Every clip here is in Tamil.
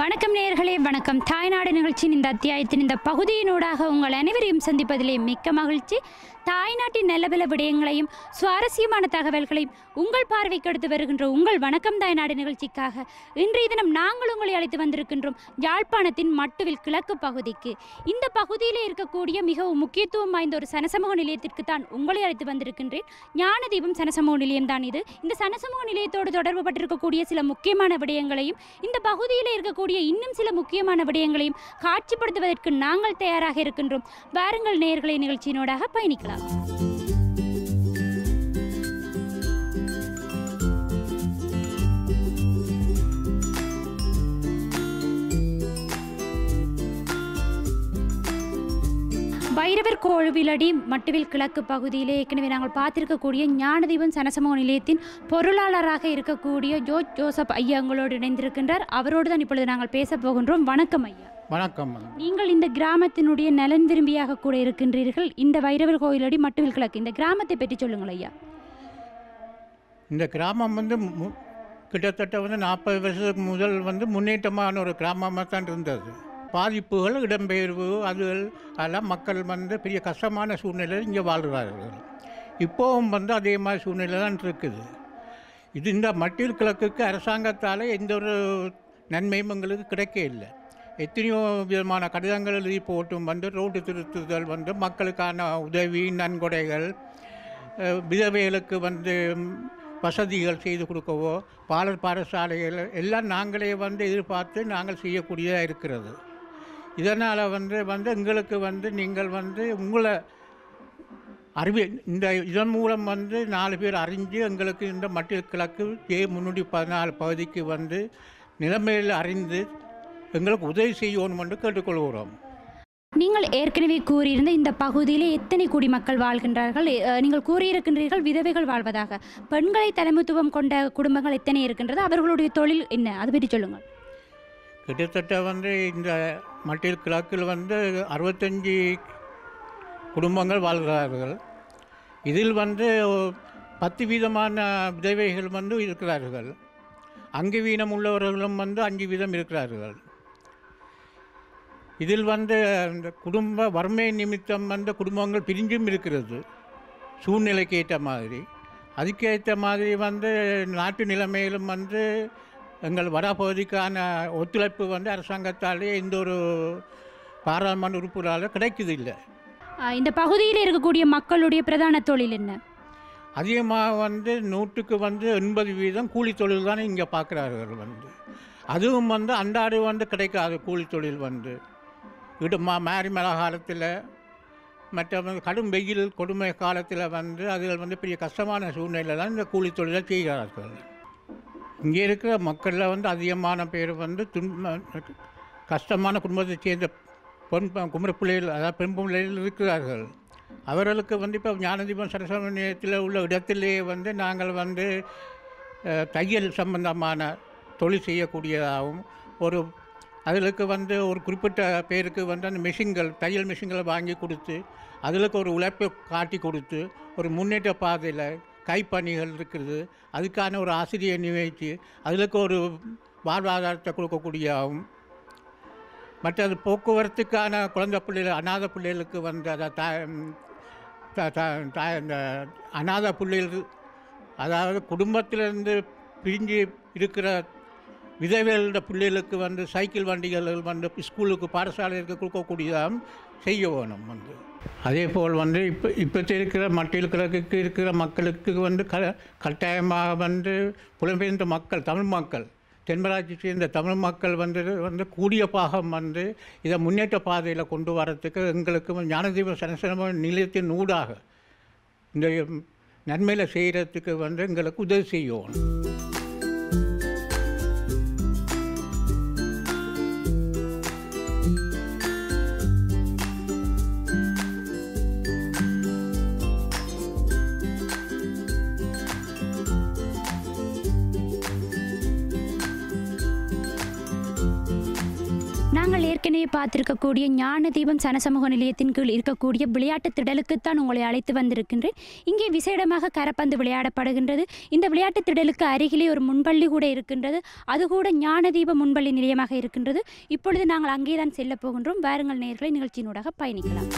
வணக்கம் நேயர்களே, வணக்கம். தாய்நாடு நிகழ்ச்சியின் இந்த அத்தியாயத்தின் இந்த பகுதியினூடாக உங்கள் அனைவரையும் சந்திப்பதிலே மிக்க மகிழ்ச்சி. தாய்நாட்டின் நல்லபல விடயங்களையும் சுவாரஸ்யமான தகவல்களையும் உங்கள் பார்வைக்கு எடுத்து வருகின்ற உங்கள் வணக்கம் தாய்நாடு நிகழ்ச்சிக்காக இன்றைய தினம் நாங்கள் உங்களை அழைத்து வந்திருக்கின்றோம் யாழ்ப்பாணத்தின் மட்டுவில் கிழக்கு பகுதிக்கு. இந்த பகுதியில் இருக்கக்கூடிய மிகவும் முக்கியத்துவம் வாய்ந்த ஒரு சனசமூக நிலையத்திற்கு தான் உங்களை அழைத்து வந்திருக்கின்றேன். ஞானதீபம் சனசமூக நிலையம் தான் இது. இந்த சனசமூக நிலையத்தோடு தொடர்பு பட்டிருக்கக்கூடிய சில முக்கியமான விடயங்களையும் இந்த பகுதியில் இருக்கக்கூடிய இன்னும் சில முக்கியமான விடயங்களையும் காட்சிப்படுத்துவதற்கு நாங்கள் தயாராக இருக்கின்றோம். வாருங்கள் நேயர்களை, நிகழ்ச்சியினோடாக பயணிக்கலாம். வைரவர் கோவிலடி மட்டுவில் கிழக்கு பகுதியிலே ஏற்கனவே நாங்கள் பார்த்திருக்கக்கூடிய ஞானதீபம் சனசமூக நிலையத்தின் பொருளாளராக இருக்கக்கூடிய ஜோசப் ஐயா எங்களோடு இணைந்திருக்கின்றார். அவரோடு தான் இப்பொழுது நாங்கள் பேச போகின்றோம். வணக்கம் ஐயா. வணக்கம். நீங்கள் இந்த கிராமத்தினுடைய நலன் விரும்பியாக கூட இருக்கின்றீர்கள். இந்த வைரவர் கோவிலடி மட்டுவில் கிழக்கு இந்த கிராமத்தை பற்றி சொல்லுங்கள் ஐயா. இந்த கிராமம் கிட்டத்தட்ட 40 வருஷத்துக்கு முதல் முன்னேற்றமான ஒரு கிராமமாக தான் இருந்தது. பாதிப்புகள், இடம்பெயர்வு, அதெல்லாம் மக்கள் பெரிய கஷ்டமான சூழ்நிலையில் இங்கே வாழ்கிறார்கள். இப்போவும் அதே மாதிரி சூழ்நிலை தான் இருக்குது. இந்த மட்டில் கிழக்குக்கு அரசாங்கத்தால் எந்த ஒரு நன்மையும் எங்களுக்கு கிடைக்க இல்லை. எத்தனையோ விதமான கடிதங்கள் எழுதி போட்டும் ரோடு திருத்துதல் மக்களுக்கான உதவி, நன்கொடைகள், விதவைகளுக்கு வசதிகள் செய்து கொடுக்கவோ, பாடசாலைகள் எல்லாம் நாங்களே எதிர்பார்த்து நாங்கள் செய்யக்கூடியதாக இருக்கிறது. இதனால் எங்களுக்கு நீங்கள் உங்களை இதன் மூலம் 4 பேர் அறிஞ்சு எங்களுக்கு இந்த மட்டில் கிழக்கு J314 பகுதிக்கு நிலைமையில் அறிந்து எங்களுக்கு உதவி செய்யணும் என்று கேட்டுக்கொள்கிறோம். நீங்கள் ஏற்கனவே கூறியிருந்த இந்த பகுதியில் எத்தனை குடிமக்கள் வாழ்கின்றார்கள்? நீங்கள் கூறியிருக்கின்றீர்கள் விதவைகள் வாழ்வதாக. பெண்களை தலைமைத்துவம் கொண்ட குடும்பங்கள் எத்தனை இருக்கின்றது? அவர்களுடைய தொழில் என்ன, அது பற்றி சொல்லுங்கள். கிட்டத்தட்ட இந்த மட்டில் கிழக்கில் 65 குடும்பங்கள் வாழ்கிறார்கள். இதில் 10 வீதமான விதவைகள் இருக்கிறார்கள். அங்கவீனம் உள்ளவர்களும் 5 வீதம் இருக்கிறார்கள். இதில் இந்த குடும்ப வறுமை நிமித்தம் குடும்பங்கள் பிரிஞ்சும் இருக்கிறது. சூழ்நிலைக்கு ஏற்ற மாதிரி, அதுக்கேற்ற மாதிரி நாட்டு நிலைமையிலும் எங்கள் வடபகுதிக்கான ஒத்துழைப்பு அரசாங்கத்தாலே எந்த ஒரு பாராளுமன்ற உறுப்பினரால் கிடைக்குதில்லை. இந்த பகுதியில் இருக்கக்கூடிய மக்களுடைய பிரதான தொழில் என்ன? அதிகமாக 100க்கு 80 வீதம் கூலி தொழில் தானே இங்கே பார்க்குறார்கள். அதுவும் அன்றாடு கிடைக்காது. கூலி தொழில் மாறி மழை காலத்தில், மற்ற கடும் வெயில் கொடுமை காலத்தில் அதில் பெரிய கஷ்டமான சூழ்நிலை தான் இந்த கூலி தொழிலை செய்கிறார்கள். இங்கே இருக்கிற மக்களில் அதிகமான பேர் கஷ்டமான குடும்பத்தை சேர்ந்த குமர பிள்ளைகள், அதாவது பெண் பிள்ளைகள் இருக்கிறார்கள். அவர்களுக்கு இப்போ ஞானதீபம் சனசமூக நிலையத்தில் உள்ள இடத்திலேயே நாங்கள் தையல் சம்பந்தமான தொழில் செய்யக்கூடியதாகவும், அதிலுக்கு ஒரு குறிப்பிட்ட பேருக்கு அந்த மெஷின்கள், தையல் மெஷின்களை வாங்கி கொடுத்து அதிலுக்கு ஒரு உழைப்பை காட்டி கொடுத்து ஒரு முன்னேற்ற பாதையில் கைப்பணிகள் இருக்கிறது. அதுக்கான ஒரு ஆசிரியை நியமித்து அதிலுக்கு ஒரு வாழ்வாதாரத்தை கொடுக்கக்கூடியதாகவும், மற்றது போக்குவரத்துக்கான குழந்தை பிள்ளைகள், அநாத பிள்ளைகளுக்கு இந்த அநாத பிள்ளைகள், அதாவது குடும்பத்திலிருந்து பிரிஞ்சு இருக்கிற விதவைகளோட பிள்ளைகளுக்கு சைக்கிள் வண்டிகள் ஸ்கூலுக்கு, பாடசாலைகளுக்கு கொடுக்கக்கூடியதாகவும் செய்ய வேணும். அதே போல் இப்போ இருக்கிற மட்டில் கிழக்குக்கு இருக்கிற மக்களுக்கு கட்டாயமாக புலம்பெயர்ந்த மக்கள், தமிழ் மக்கள், தென்மராட்சி சேர்ந்த தமிழ் மக்கள் கூடிய பாகம் இதை முன்னேற்ற பாதையில் கொண்டு வரத்துக்கு எங்களுக்கு ஞானதீப சனசமூக நிலையத்தின் ஊடாக இந்த நன்மையில் செய்கிறதுக்கு எங்களுக்கு உதவி செய்யணும். ஏற்கனவே பார்த்திருக்கக்கூடிய ஞான தீபம் சனசமூக நிலையத்தின் கீழ் இருக்கக்கூடிய விளையாட்டு திடலுக்குத்தான் உங்களை அழைத்து வந்திருக்கின்றேன். இங்கே விசேடமாக கரப்பந்து விளையாடப்படுகின்றது. இந்த விளையாட்டு திடலுக்கு அருகிலே ஒரு முன்பள்ளி கூட இருக்கின்றது. அது கூட ஞான தீப முன்பள்ளி நிலையமாக இருக்கின்றது. இப்பொழுது நாங்கள் அங்கேதான் செல்ல போகின்றோம். வாருங்கள் நேயர்களை, நிகழ்ச்சியினூடாக பயணிக்கலாம்.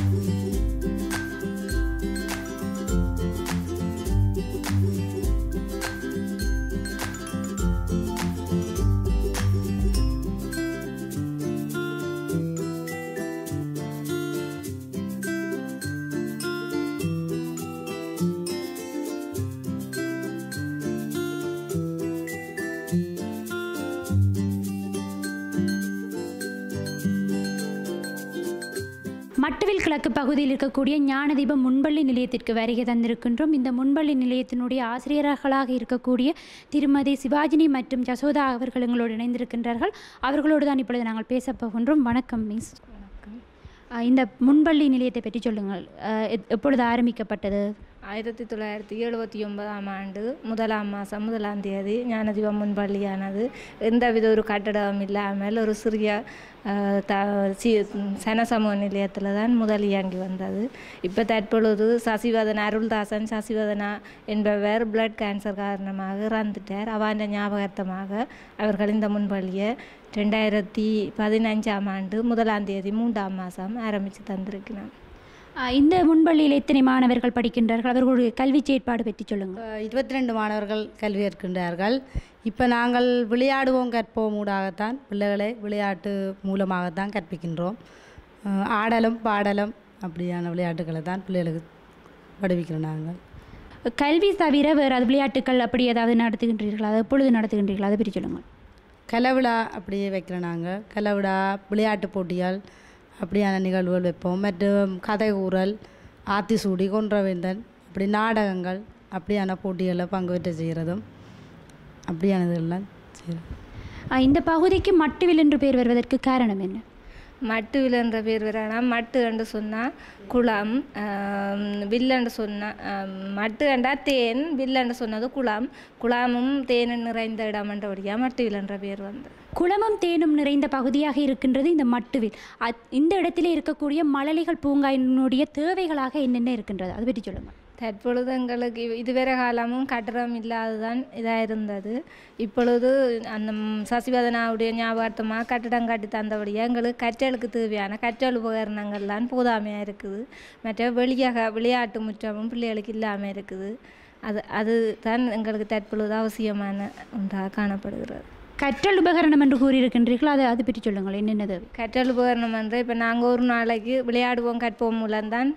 மட்டுவில் கிழக்கு பகுதியில் இருக்கக்கூடிய ஞானதீபம் முன்பள்ளி நிலையத்திற்கு வருகை தந்திருக்கின்றோம். இந்த முன்பள்ளி நிலையத்தினுடைய ஆசிரியர்களாக இருக்கக்கூடிய திருமதி சிவாஜினி மற்றும் ஜசோதா அவர்கள் எங்களோடு இணைந்திருக்கின்றார்கள். அவர்களோடு தான் இப்பொழுது நாங்கள் பேசப் போகின்றோம். வணக்கம் மிஸ். வணக்கம். இந்த முன்பள்ளி நிலையத்தை பற்றி சொல்லுங்கள். எப்பொழுது ஆரம்பிக்கப்பட்டது? 1979ஆம் ஆண்டு 1ஆம் மாதம் 1ஆம் தேதி ஞானதீபம் முன்பள்ளியானது எந்தவித ஒரு கட்டடம் இல்லாமல் ஒரு சிறிய சனசமூக நிலையத்தில் தான் முதல் இயங்கி வந்தது. இப்போ தற்பொழுது சசிவதனா அருள்தாசன் சசிவதனா என்பவர் பிளட் கேன்சர் காரணமாக இறந்துட்டார். அவன் ஞாபகார்த்தமாக அவர்கள் இந்த முன்பள்ளியை 2015ஆம் ஆண்டு 1ஆம் தேதி 3ஆம் மாதம் ஆரம்பித்து தந்திருக்கிறான். இந்த முன்பள்ளியில் எத்தனை மாணவர்கள் படிக்கின்றார்கள்? அவர்களுடைய கல்வி செயற்பாடு பற்றி சொல்லுங்கள். 22 மாணவர்கள் கல்வி கற்கின்றார்கள். இப்போ நாங்கள் விளையாடுவோம் கற்போம் ஊடாகத்தான் பிள்ளைகளை விளையாட்டு மூலமாகத்தான் கற்பிக்கின்றோம். ஆடலும் பாடலும் அப்படியான விளையாட்டுகளை தான் பிள்ளைகளுக்கு படிப்பிக்கிறோம். நாங்கள் கல்வி தவிர வேறு விளையாட்டுகள் அப்படி ஏதாவது நடத்துகின்றீர்களா? அது எப்பொழுது நடத்துகின்றீர்களா? அதை பற்றி சொல்லுங்கள். கலவிழா அப்படியே வைக்கிறோம். நாங்கள் கலவிழா, விளையாட்டு போட்டிகள் அப்படியான நிகழ்வுகள் வைப்போம். மற்றும் கதை கூறல், ஆத்திசூடி, கொன்றவேந்தன் அப்படி நாடகங்கள் அப்படியான போட்டிகளில் பங்கு பெற்று செய்கிறதும் அப்படியானதெல்லாம் செய்கிறோம். இந்த பகுதிக்கு மட்டுவில் என்று பேர் வருவதற்கு காரணம் என்ன? மட்டுவில் என்ற பேர் வரலாம். மட்டு என்று சொன்னால் குளம், வில்லன்று சொன்னால் மட்டு என்றா தேன், வில்லன்று சொன்னது குளம். குளமும் தேனும் நிறைந்த இடம் என்றபடியாக மட்டுவில் என்ற பேர் வந்து. குளமும் தேனும் நிறைந்த பகுதியாக இருக்கின்றது இந்த மட்டுவில். இந்த இடத்திலே இருக்கக்கூடிய மழலைகள் பூங்காயினுடைய தேவைகளாக என்னென்ன இருக்கின்றது, அதை பற்றி சொல்லுங்கள். தற்பொழுது எங்களுக்கு இதுவரை காலமும் கட்டடம் இல்லாததான் இதாக இருந்தது. இப்பொழுது அந்த சசிவதனாவுடைய ஞாபகார்த்தமாக கட்டடம் கட்டி தந்தபடியாக எங்களுக்கு கற்றலுக்கு தேவையான கற்றல் உபகரணங்கள்லாம் போதாமையாக இருக்குது. மற்ற விளையாட்டு முற்றமும் பிள்ளைகளுக்கு இல்லாமல் இருக்குது. அது தான் எங்களுக்கு தற்பொழுது அவசியமான ஒன்றாக காணப்படுகிறது. கற்றல் உபகரணம் என்று கூறியிருக்கின்றீர்கள், அதை பற்றி சொல்லுங்கள். என்னென்னது கற்றல் உபகரணம் என்று இப்போ நாங்கள் ஒரு நாளைக்கு விளையாடுவோம் கற்போம் மூலம்தான்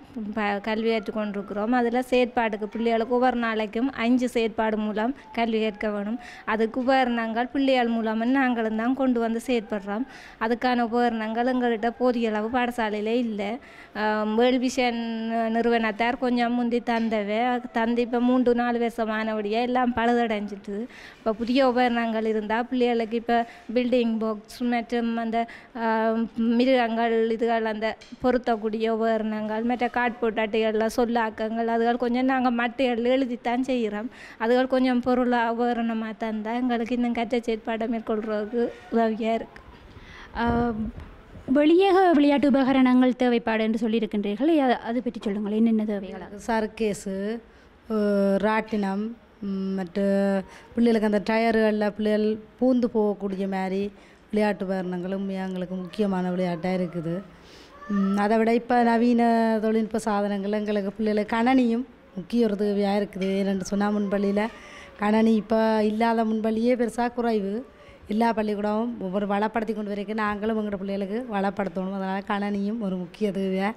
கல்வி கற்றுக்கொண்டிருக்கிறோம். அதில் செயற்பாடுக்கு பிள்ளைகளுக்கு ஒவ்வொரு நாளைக்கும் 5 செயற்பாடு மூலம் கல்வி கற்க வேணும். அதுக்கு உபகரணங்கள் பிள்ளைகள் மூலமாக நாங்களும் தான் கொண்டு வந்து செயற்படுறோம். அதுக்கான உபகரணங்கள் எங்கள்கிட்ட போதிய அளவு பாடசாலையில் இல்லை. வேர்ல்ட் விஷன் நிறுவனத்தார் கொஞ்சம் முந்தி தந்து இப்போ 3-4 வருஷமானபடியாக எல்லாம் பழுதடைஞ்சிட்டு. இப்போ புதிய உபகரணங்கள் இருந்தால் பிள்ளைகளுக்கு இப்போ பில்டிங் பாக்ஸ் மற்றும் அந்த மிருகங்கள் இதுகள் அந்த பொருத்தக்கூடிய உபகரணங்கள் மற்ற கார்ட்போர்ட் அட்டைகளில் சொல்லாக்கங்கள் அதுகள் கொஞ்சம் நாங்கள் மட்டைகள் எழுதித்தான் செய்கிறோம். அதுகள் கொஞ்சம் பொருளாக உபகரணமாக தந்தால் எங்களுக்கு இன்னும் கற்ற செயற்பாடை மேற்கொள்கிறதுக்கு உதவியாக இருக்குது. வெளியக விளையாட்டு உபகரணங்கள் தேவைப்பாடு என்று சொல்லியிருக்கின்றீர்கள், அதை பற்றி சொல்லுங்கள். என்னென்ன தேவைகளாக? சர்க்கேஸு, ராட்டினம், மற்ற பிள்ளைகளுக்கு அந்த டயர்களில் பிள்ளைகள் பூந்து போகக்கூடிய மாதிரி விளையாட்டு உபகரணங்களும் எங்களுக்கு முக்கியமான விளையாட்டாக இருக்குது. அதை விட இப்போ நவீன தொழில்நுட்ப சாதனங்கள் எங்களுக்கு பிள்ளைகளுக்கு கணனியும் முக்கிய ஒரு தேவையாக இருக்குது. ஏன்னு சொன்னால் முன்பள்ளியில் கணனி இப்போ இல்லாத முன்பள்ளியே பெருசாக குறைவு. எல்லா பள்ளிக்கூடமும் ஒவ்வொரு வளப்படுத்தி கொண்டு வரைக்கும் நாங்களும் எங்களோட பிள்ளைகளுக்கு வளப்படுத்தணும். அதனால் கணனியும் ஒரு முக்கிய தேவையாக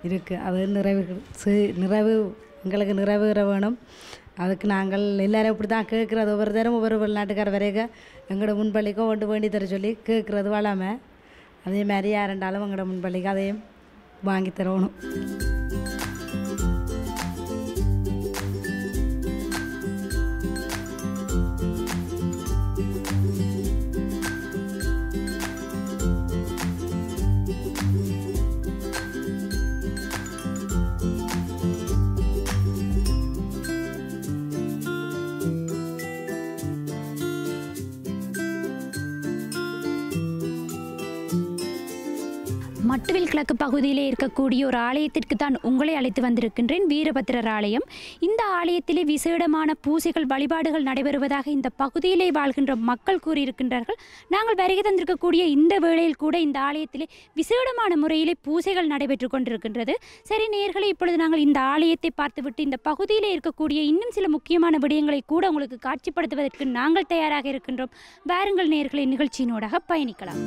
இருக்குது. அது நிறைவு எங்களுக்கு நிறைவேற வேணும். அதுக்கு நாங்கள் எல்லோரும் இப்படி தான் கேட்குறது. ஒவ்வொரு தரம் ஒவ்வொரு வெளிநாட்டுக்கார வரைக்கும் எங்களோட முன்பள்ளிக்கும் ஒன்று வேண்டி தர சொல்லி கேட்குறது வளமை. அதே மாதிரி யாருண்டாலும் எங்களோட முன்பள்ளிக்கு அதையும் வாங்கி தரணும். மட்டுவில் கிழக்கு பகுதியிலே இருக்கக்கூடிய ஒரு ஆலயத்திற்கு தான் உங்களை அழைத்து வந்திருக்கின்றேன். வீரபத்திரர் ஆலயம். இந்த ஆலயத்திலே விசேடமான பூசைகள் வழிபாடுகள் நடைபெறுவதாக இந்த பகுதியிலே வாழ்கின்ற மக்கள் கூறியிருக்கின்றார்கள். நாங்கள் வருகை தந்திருக்கக்கூடிய இந்த வேளையில் கூட இந்த ஆலயத்திலே விசேடமான முறையிலே பூசைகள் நடைபெற்று கொண்டிருக்கின்றது. சரி நேயர்களே, இப்பொழுது நாங்கள் இந்த ஆலயத்தை பார்த்துவிட்டு இந்த பகுதியிலே இருக்கக்கூடிய இன்னும் சில முக்கியமான விடயங்களை கூட உங்களுக்கு காட்சிப்படுத்துவதற்கு நாங்கள் தயாராக இருக்கின்றோம். வாருங்கள் நேயர்களே, நிகழ்ச்சியினூடாக பயணிக்கலாம்.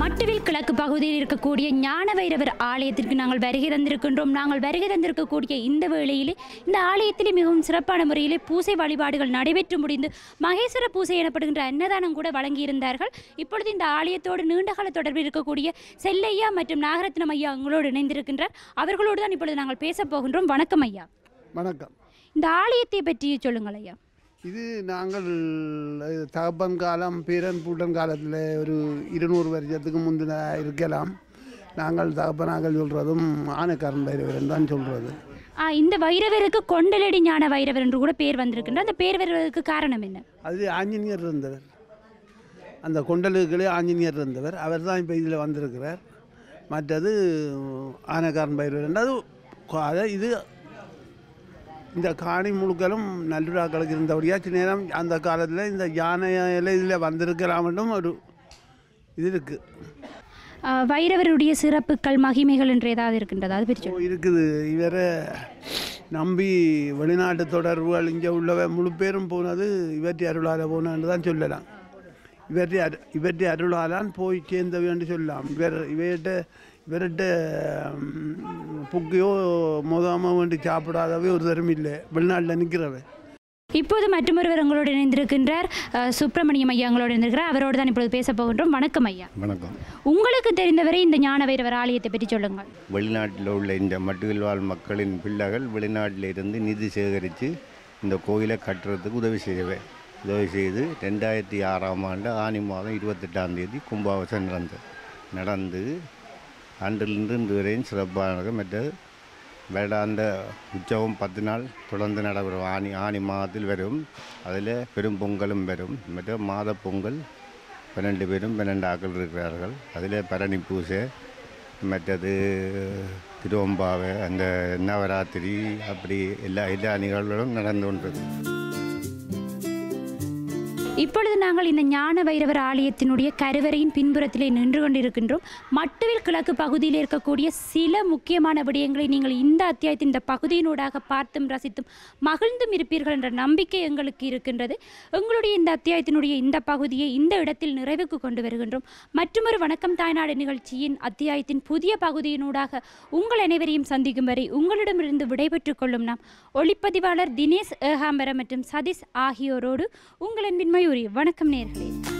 மட்டுவில் கிழக்கு பகுதியில் இருக்கக்கூடிய ஞான வைரவர் ஆலயத்திற்கு நாங்கள் வருகை தந்திருக்கின்றோம். நாங்கள் வருகை தந்திருக்கக்கூடிய இந்த வேளையிலே இந்த ஆலயத்திலே மிகவும் சிறப்பான முறையிலே பூசை வழிபாடுகள் நடைபெற்று முடிந்து மகேஸ்வர பூசை எனப்படுகின்ற அன்னதானம் கூட வழங்கியிருந்தார்கள். இப்பொழுது இந்த ஆலயத்தோடு நீண்டகால தொடர்பில் இருக்கக்கூடிய செல்லையா மற்றும் நாகரத்னம் ஐயா எங்களோடு இணைந்திருக்கின்றார். அவர்களோடு தான் இப்பொழுது நாங்கள் பேசப் போகின்றோம். வணக்கம் ஐயா. வணக்கம். இந்த ஆலயத்தை பற்றி சொல்லுங்கள் ஐயா. இது நாங்கள் தகப்பன் காலம் பேரன் பூட்டன் காலத்தில் ஒரு 200 வருஷத்துக்கு முந்தின இருக்கலாம். நாங்கள் தகப்பனாக்கள் சொல்கிறதும் ஆனைக்காரன் வைரவர் தான் சொல்கிறது. இந்த வைரவருக்கு கொண்டலடி ஞான வைரவர் என்று கூட பேர் வந்திருக்கின்ற அந்த பேர் வருவதற்கு காரணம் என்ன? அது ஆஞ்சநேயர் இருந்தவர். அந்த கொண்டலுக்களே ஆஞ்சநேயர் இருந்தவர். அவர் தான் இப்போ இதில் வந்திருக்கிறார். மற்றது ஆனைக்காரன் வைரவர். அது இது இந்த காணி முழுக்களும் நல்லுறாக்களுக்கு இருந்தபடியாக சில நேரம் அந்த காலத்தில் இந்த யானையில் இதில் வந்திருக்கலாமட்டும் ஒரு இது இருக்குது. வைரவருடைய சிறப்புகள் மகிமைகள் என்று ஏதாவது இருக்கின்றதா? அது பற்றி இருக்குது. இவரை நம்பி வெளிநாட்டு தொடர்புகள் இங்கே உள்ளவ முழு பேரும் போனது இவற்றை அருளால் போனன்னு தான் சொல்லலாம். இவற்றை அருளாலான் போய் சேர்ந்தவை என்று சொல்லலாம். இவர்கிட்ட புக்கையோ மோதாம வேண்டி சாப்பிடாதவே ஒரு தரம் இல்லை. வெளிநாட்டில் நிற்கிறவை. இப்போது மற்றொருவர் எங்களோடு இணைந்திருக்கின்றார். சுப்பிரமணியம் ஐயா எங்களோடு இணைந்திருக்கிறார். அவரோடு தான் இப்பொழுது பேச போகின்றோம். வணக்கம் ஐயா. வணக்கம். உங்களுக்கு தெரிந்தவரை இந்த ஞான வைரவர் ஆலயத்தை பற்றி சொல்லுங்கள். வெளிநாட்டில் உள்ள இந்த மட்டுவில் வாழ் மக்களின் பிள்ளைகள் வெளிநாட்டில் இருந்து நிதி சேகரித்து இந்த கோயிலை கட்டுறதுக்கு உதவி செய்து 2006ஆம் ஆண்டு ஆனி மாதம் 28ஆம் தேதி கும்பாபிஷேகம் நடந்து அன்றிலிருந்து இன்று வரையும் சிறப்பானது. மற்றது வேடாந்த உற்சவம் 10 நாள் தொடர்ந்து நடைபெறும். ஆனி மாதத்தில் வரும். அதில் பெரும் பொங்கலும் வரும். மற்ற மாத பொங்கல் 12 பேரும் 12 ஆக்கள் இருக்கிறார்கள். அதில் பரணி பூசை, மற்றது திருவம்பாவை, அந்த நவராத்திரி, அப்படி எல்லா நிகழ்வுகளும் நடந்து கொண்டது. இப்பொழுது நாங்கள் இந்த ஞான வைரவர் ஆலயத்தினுடைய கருவறையின் பின்புறத்திலே நின்று கொண்டிருக்கின்றோம். மட்டுவில் கிழக்கு பகுதியில் இருக்கக்கூடிய சில முக்கியமான விடயங்களை நீங்கள் இந்த அத்தியாயத்தின் இந்த பகுதியினூடாக பார்த்தும் ரசித்தும் மகிழ்ந்தும் இருப்பீர்கள் என்ற நம்பிக்கை எங்களுக்கு இருக்கின்றது. எங்களுடைய இந்த அத்தியாயத்தினுடைய இந்த பகுதியை இந்த இடத்தில் நிறைவுக்கு கொண்டு வருகின்றோம். மற்றொரு வணக்கம் தாய்நாடு நிகழ்ச்சியின் அத்தியாயத்தின் புதிய பகுதியினூடாக உங்கள் அனைவரையும் சந்திக்கும் வரை உங்களிடமிருந்து விடைபெற்றுக் கொள்ளும் நாம் ஒளிப்பதிவாளர் தினேஷ் ஏகாம்பரம் மற்றும் சதீஷ் ஆகியோரோடு உங்கள் அன்பின் மயூரி. வணக்கம் நேயர்களே.